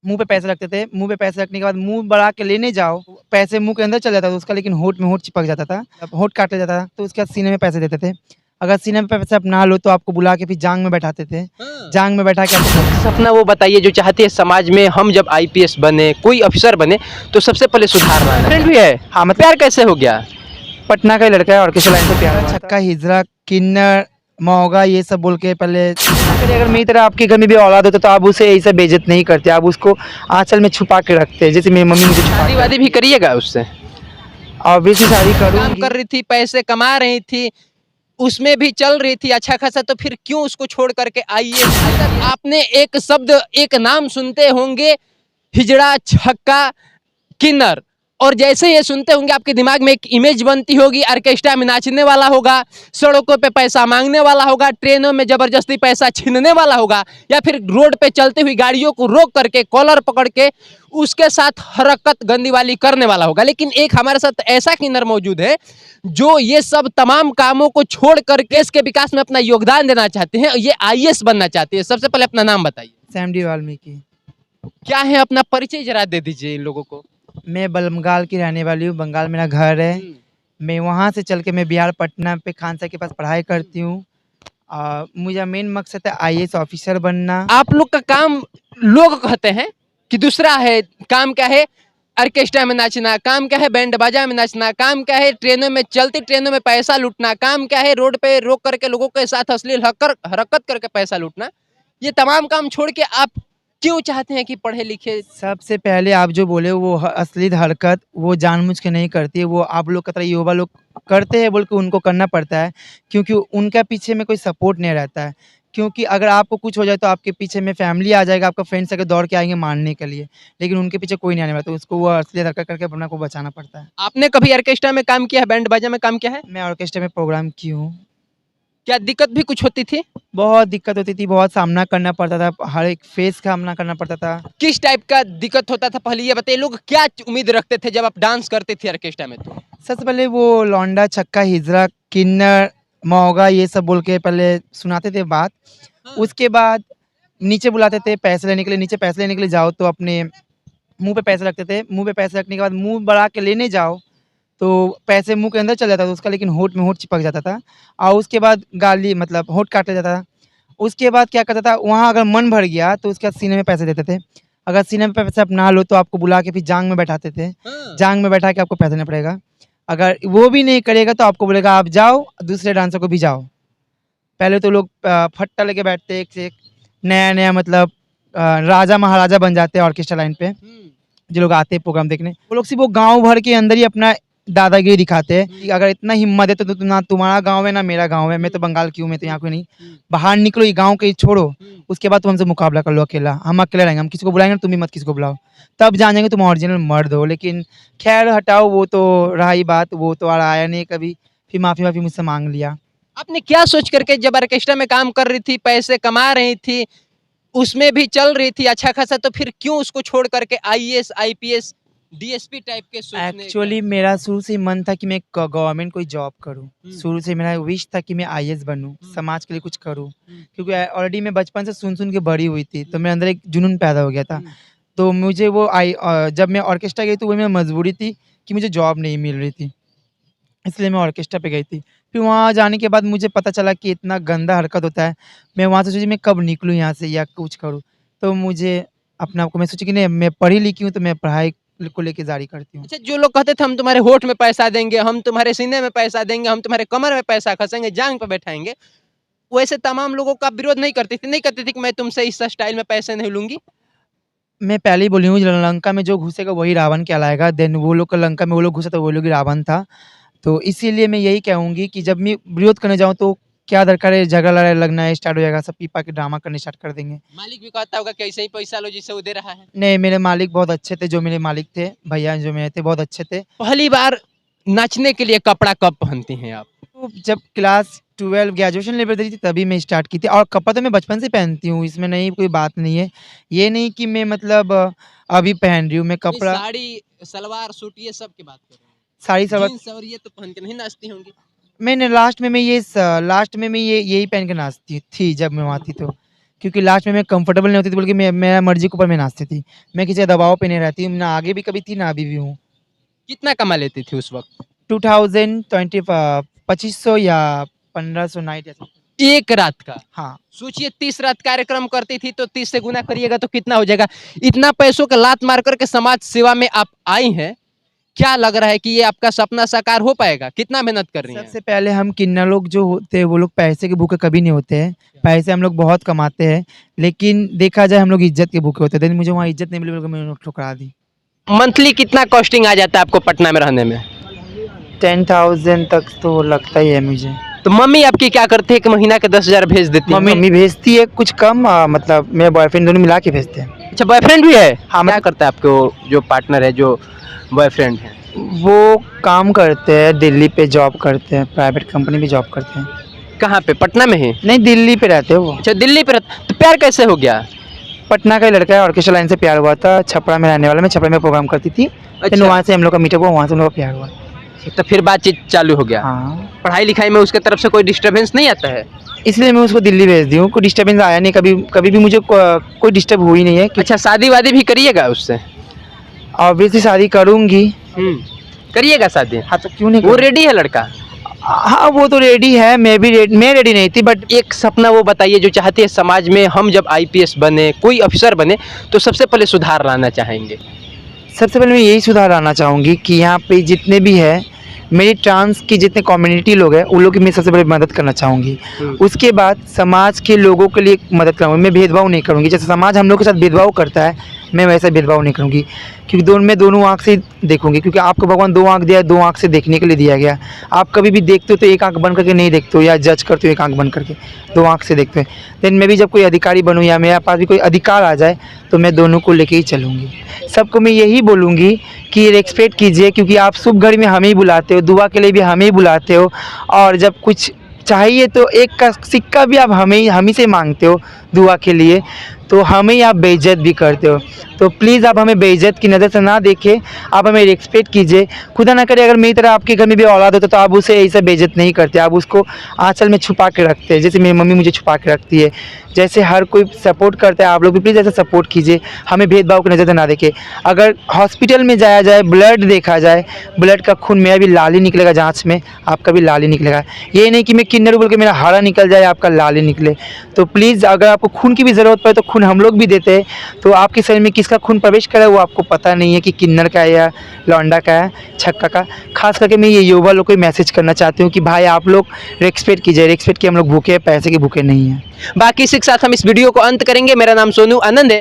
मुँह पे पैसे रखते थे, मुँह पे पैसे रखने के बाद मुँह बढ़ा के लेने जाओ, पैसे मुँह के अंदर चला जाता था उसका, लेकिन होंठ में होंठ चिपक जाता था। अब होंठ काट लिया जाता था, तो उसके बाद सीने में पैसे देते थे। अगर सीने में पैसे आप ना लो तो आपको बुला के फिर जाँघ में बैठाते थे। जाँघ में बैठा के आपको सपना वो बताइए जो चाहती है समाज में हम जब आईपीएस बने, कोई अफसर बने तो सबसे पहले सुधार लाना। फ्रेंड भी है। हाँ, मतलब प्यार कैसे हो गया? पटना का ही लड़का है, ऑर्केस्ट्रा लाइन से प्यार हुआ था। छक्का, हिजरा, किन्नर, मौगा ये सब बोल के पहले अगर मेरी तरह आपके घर में भी औलाद होता तो आप उसे ऐसे बेइज्जत नहीं करते, आप उसको आँचल में छुपा के रखते, जैसे मेरी मम्मी मुझे छुपा शादी वादी भी करिएगा उससे? ऑब्वियसली शादी काम करूँगी। कर रही थी, पैसे कमा रही थी, उसमें भी चल रही थी अच्छा खासा, तो फिर क्यों उसको छोड़ करके आईएएस? आपने एक शब्द, एक नाम सुनते होंगे, हिजड़ा, छक्का, किन्नर, और जैसे ये सुनते होंगे आपके दिमाग में एक इमेज बनती होगी, ऑर्केस्ट्रा में नाचने वाला होगा, सड़कों पे पैसा मांगने वाला होगा, ट्रेनों में जबरदस्ती पैसा छीनने वाला होगा, या फिर रोड पे चलते हुई गाड़ियों को रोक करके कॉलर पकड़ के उसके साथ हरकत गंदी वाली करने वाला होगा। लेकिन एक हमारे साथ ऐसा किन्नर मौजूद है जो ये सब तमाम कामों को छोड़ करके देश के विकास में अपना योगदान देना चाहते हैं, ये आईएएस बनना चाहते हैं। सबसे पहले अपना नाम बताइए। Sam D Valmiki. क्या है, अपना परिचय जरा दे दीजिए इन लोगों को। मैं बंगाल की रहने वाली हूँ, बंगाल मेरा घर है। मैं वहाँ से चल के मैं बिहार पटना पे खान सर के पास पढ़ाई करती हूँ। मुझे मेन मकसद है आईएएस ऑफिसर बनना। आप लोग का काम, लोग कहते हैं कि दूसरा है, काम क्या है, ऑर्केस्ट्रा में नाचना, काम क्या है, बैंड बाजा में नाचना, काम क्या है, ट्रेनों में, चलती ट्रेनों में पैसा लूटना, काम क्या है, रोड पे रोक करके लोगों के साथ अश्लील हरकत करके पैसा लूटना। ये तमाम काम छोड़ के आप क्यों चाहते हैं कि पढ़े लिखे? सबसे पहले आप जो बोले वो अश्लील हरकत वो जानबूझ के नहीं करती है, वो आप लोग की तरह युवा लोग करते हैं बोल के उनको करना पड़ता है, क्योंकि उनका पीछे में कोई सपोर्ट नहीं रहता है। क्योंकि अगर आपको कुछ हो जाए तो आपके पीछे में फैमिली आ जाएगा, आपका फ्रेंड्स आके दौड़ के आएंगे मारने के लिए, लेकिन उनके पीछे कोई नहीं आने वाला, तो उसको वो अश्लील हरकत करके अपना को बचाना पड़ता है। आपने कभी ऑर्केस्ट्रा में काम किया है, बैंड बाजा में काम किया है? मैं ऑर्केस्ट्रा में प्रोग्राम की हूँ। क्या दिक्कत भी कुछ होती थी? बहुत दिक्कत होती थी, बहुत सामना करना पड़ता था, हर एक फेस का सामना करना पड़ता था। किस टाइप का दिक्कत होता था, पहले ये बताइए। लोग क्या उम्मीद रखते थे जब आप डांस करते थे ऑर्केस्ट्रा में? तो सबसे पहले वो लौंडा, छक्का, हिजरा, किन्नर, मौगा ये सब बोल के पहले सुनाते थे बात। उसके बाद नीचे बुलाते थे पैसे लेने के लिए, नीचे पैसे लेने के लिए जाओ तो अपने मुँह पे पैसे रखते थे, मुँह पे पैसे रखने के बाद मुँह बढ़ा के लेने जाओ, तो पैसे मुँह के अंदर चला जाता था उसका, लेकिन होंठ में होंठ चिपक जाता था और उसके बाद गाली मतलब होंठ काट लिया जाता था। उसके बाद क्या करता था, वहाँ अगर मन भर गया तो उसके बाद सीने में पैसे देते थे। अगर सीने में पैसे आप ना लो तो आपको बुला के फिर जाँघ में बैठाते थे। जाँघ में बैठा के आपको पैसे देना पड़ेगा। अगर वो भी नहीं करेगा तो आपको बोलेगा आप जाओ, दूसरे डांसर को भी जाओ। पहले तो लोग फट्टा लेके बैठते एक से एक, नया-नया मतलब राजा महाराजा बन जाते हैं ऑर्केस्ट्रा लाइन पे। जो लोग आते हैं प्रोग्राम देखने, वो लोग सिर्फ वो गाँव भर के अंदर ही अपना दादागिरी दिखाते हैं कि अगर इतना हिम्मत है तो ना तुम्हारा गाँव है ना मेरा गाँव है, मैं तो बंगाल की हूँ, मैं तो यहाँ कोई नहीं। बाहर निकलो, ये गाँव के छोड़ो, उसके बाद तुम हमसे मुकाबला कर लो अकेला, हम अकेले रहेंगे, हम किसी को बुलाएंगे तुम भी मत किसी को बुलाओ, तब जानेंगे तुम ओरिजिनल मर्द हो। लेकिन खैर हटाओ, वो तो रहा ही बात, वो तो आया नहीं कभी, फिर माफ़ी वाफ़ी मुझसे मांग लिया। आपने क्या सोच करके जब ऑर्केस्ट्रा में काम कर रही थी, पैसे कमा रही थी, उसमें भी चल रही थी अच्छा खासा, तो फिर क्यों उसको छोड़ करके आईएएस, आईपीएस, डीएसपी टाइप के सोचने? एक्चुअली मेरा शुरू से ही मन था कि मैं गवर्नमेंट कोई जॉब करूं। शुरू से मेरा विश था कि मैं आईएएस बनूं, समाज के लिए कुछ करूं, क्योंकि ऑलरेडी मैं बचपन से सुन के बड़ी हुई थी, तो मेरे अंदर एक जुनून पैदा हो गया था। तो मुझे वो जब मैं ऑर्केस्ट्रा गई तो वो मेरी मजबूरी थी कि मुझे जॉब नहीं मिल रही थी, इसलिए मैं ऑर्केस्ट्रा पे गई थी। फिर वहाँ जाने के बाद मुझे पता चला कि इतना गंदा हरकत होता है। मैं वहाँ से सोची मैं कब निकलूँ यहाँ से या कुछ करूँ। तो मुझे अपने आप को मैं सोची कि नहीं, मैं पढ़ी लिखी हूँ तो मैं पढ़ाई को लेके जारी करती हूँ। अच्छा, जो लोग कहते थे हम तुम्हारे होठ में पैसा देंगे, हम तुम्हारे सीने में पैसा देंगे, हम तुम्हारे कमर में पैसा खसेंगे, जांग पे बैठाएंगे, वैसे तमाम लोगों का विरोध नहीं करती थी, नहीं कहती थी कि मैं तुमसे इस स्टाइल में पैसे नहीं लूंगी? मैं पहले ही बोली हूँ, लंका में जो घुसेगा वही रावण कहलाएगा। देन वो लोग का लंका में वो लोग घुसा तो वो लोग ही रावण था। तो इसीलिए मैं यही कहूँगी कि जब मैं विरोध करने जाऊँ तो क्या दरकार है, झगड़ा लड़ाई लगना स्टार्ट हो जाएगा, सब पीपा के ड्रामा करने स्टार्ट कर देंगे। मालिक भी कहता होगा कि ऐसे ही पैसा लो जिससे वो दे रहा है। नहीं, मेरे मालिक बहुत अच्छे थे, जो मेरे मालिक थे, भैया जो मेरे थे बहुत अच्छे थे। पहली बार नाचने के लिए कपड़ा कब पहनती हैं आप? तो जब क्लास 12 ग्रेजुएशन लेवल रही थी तभी मैं स्टार्ट की थी, और कपड़ा तो मैं बचपन से पहनती हूँ, इसमें नहीं कोई बात नहीं है। ये नहीं कि मैं मतलब अभी पहन रही हूँ मैं नहीं, कपड़ा। साड़ी, सलवार सूट ये सब की बात कर रहे हैं। साड़ी सलवार जीन्स और ये तो पहन के नहीं नाचती होंगी? मैंने लास्ट में मैं यही पहन के नाचती थी जब मैं वहाँ थी तो। क्योंकि लास्ट में मैं कंफर्टेबल नहीं होती थी, बल्कि मैं मेरा मर्जी के ऊपर मैं नाचती थी। मैं किसी दबाव पे नहीं रहती हूँ, ना आगे भी कभी थी ना अभी भी हूँ। कितना कमा लेती थी उस वक्त? 2020 2500 या 1500 नाइट ऐसा। एक रात का? हाँ। सोचिए 30 रात कार्यक्रम करती थी तो 30 से गुना करिएगा तो कितना हो जाएगा। इतना पैसों का लात मार करके समाज सेवा में आप आई हैं, क्या लग रहा है कि ये आपका सपना साकार हो पाएगा? कितना मेहनत कर रही हैं? सबसे पहले हम किन्नर लोग जो होते हैं वो लोग पैसे के भूखे कभी नहीं होते हैं। पैसे हम लोग बहुत कमाते हैं, लेकिन देखा जाए हम लोग इज्जत के भूखे होते हैं। लेकिन मुझे वहाँ इज्जत नहीं मिली, बल्कि मैंने ठुकरा दी। मंथली कितना कॉस्टिंग आ जाता है आपको पटना में रहने में? 10,000 तक तो लगता ही है मुझे। तो मम्मी आपकी क्या करती है कि महीना के 10,000 भेज देती है? मम्मी भेजती है कुछ कम, मतलब मेरे बॉयफ्रेंड दोनों मिला के भेजते हैं। अच्छा, बॉयफ्रेंड भी है? हाँ, क्या करता है आपको जो पार्टनर है, जो बॉयफ्रेंड है? वो काम करते हैं, दिल्ली पे जॉब करते हैं, प्राइवेट कंपनी में जॉब करते हैं। कहाँ पे, पटना में ही? नहीं, दिल्ली पे रहते हैं वो। अच्छा, दिल्ली पे तो प्यार कैसे हो गया? पटना का ही लड़का है, ऑर्केस्ट्रा लाइन से प्यार हुआ था। छपरा में रहने वाला, मैं छपरा में प्रोग्राम करती थी। फिर अच्छा। वहाँ से हम लोग का मीटअप हुआ, वहाँ से हम लोग का प्यार हुआ। तो फिर बातचीत चालू हो गया। हाँ, पढ़ाई लिखाई में उसके तरफ से कोई डिस्टरबेंस नहीं आता है? इसलिए मैं उसको दिल्ली भेज दी हूँ। कोई डिस्टर्बेंस आया नहीं, कभी कभी भी मुझे कोई डिस्टर्ब हुई नहीं है। अच्छा, शादी वादी भी करिएगा उससे? ऑब्वियसली शादी करूँगी। करिएगा शादी? हाँ, तो क्यों नहीं वो करूँ? रेडी है लड़का? हाँ, वो तो रेडी है, मैं रेडी नहीं थी, बट एक सपना वो बताइए जो चाहती है समाज में हम जब आईपीएस बने, कोई अफसर बने, तो सबसे पहले सुधार लाना चाहेंगे। सबसे पहले मैं यही सुधार लाना चाहूँगी कि यहाँ पे जितने भी है, मेरी ट्रांस की जितने कम्युनिटी लोग हैं, उन लोग की मैं सबसे पहले मदद करना चाहूँगी। उसके बाद समाज के लोगों के लिए मदद करूँगी। मैं भेदभाव नहीं करूँगी। जैसे समाज हम लोग के साथ भेदभाव करता है, मैं वैसा भेदभाव नहीं करूँगी, क्योंकि मैं दोनों आँख से देखूँगी। क्योंकि आपको भगवान 2 आँख दिया है, 2 आँख से देखने के लिए दिया गया। आप कभी भी देखते हो तो एक आँख बंद करके नहीं देखते हो, या जज करते हो एक आँख बंद करके, 2 आँख से देखते हो। देन मैं भी जब कोई अधिकारी बनूँ या मेरे पास भी कोई अधिकार आ जाए, तो मैं दोनों को लेके ही चलूँगी। सबको मैं यही बोलूँगी कि रिस्पेक्ट कीजिए, क्योंकि आप शुभ घड़ी में हमें ही बुलाते हो, दुआ के लिए भी हमें ही बुलाते हो, और जब कुछ चाहिए तो एक का सिक्का भी आप हम ही से मांगते हो दुआ के लिए, तो हमें ही आप बेइज्जत भी करते हो। तो प्लीज़ आप हमें बेइज्जत की नज़र से ना देखें, आप हमें रिस्पेक्ट कीजिए। खुदा ना करे अगर मेरी तरह आपके घर में भी औलाद होता तो आप उसे ऐसा बेइज्जत नहीं करते, आप उसको आंचल में छुपा के रखते हैं, जैसे मेरी मम्मी मुझे छुपा के रखती है। जैसे हर कोई सपोर्ट करता है, आप लोग भी प्लीज़ ऐसा सपोर्ट कीजिए, हमें भेदभाव की नज़र से ना देखें। अगर हॉस्पिटल में जाया जाए, ब्लड देखा जाए, ब्लड का खून मेरा भी लाल ही निकलेगा जाँच में, आपका भी लाल ही निकलेगा। ये नहीं कि मैं किन्नर बोल के मेरा हरा निकल जाए, आपका लाल ही निकले। तो प्लीज़ अगर आपको खून की भी ज़रूरत पड़े तो खून हम लोग भी देते हैं। तो आपके शरीर में किसका खून प्रवेश करे वो आपको पता नहीं है, कि किन्नर का है या लौंडा का है, छक्का का। खास करके मैं ये युवा लोग को मैसेज करना चाहती हूँ कि भाई आप लोग रिस्पेक्ट कीजिए, रिस्पेक्ट कि हम लोग भूखे हैं, पैसे के भूखे नहीं हैं। बाकी इसी के साथ हम इस वीडियो को अंत करेंगे। मेरा नाम सोनू आनंद है।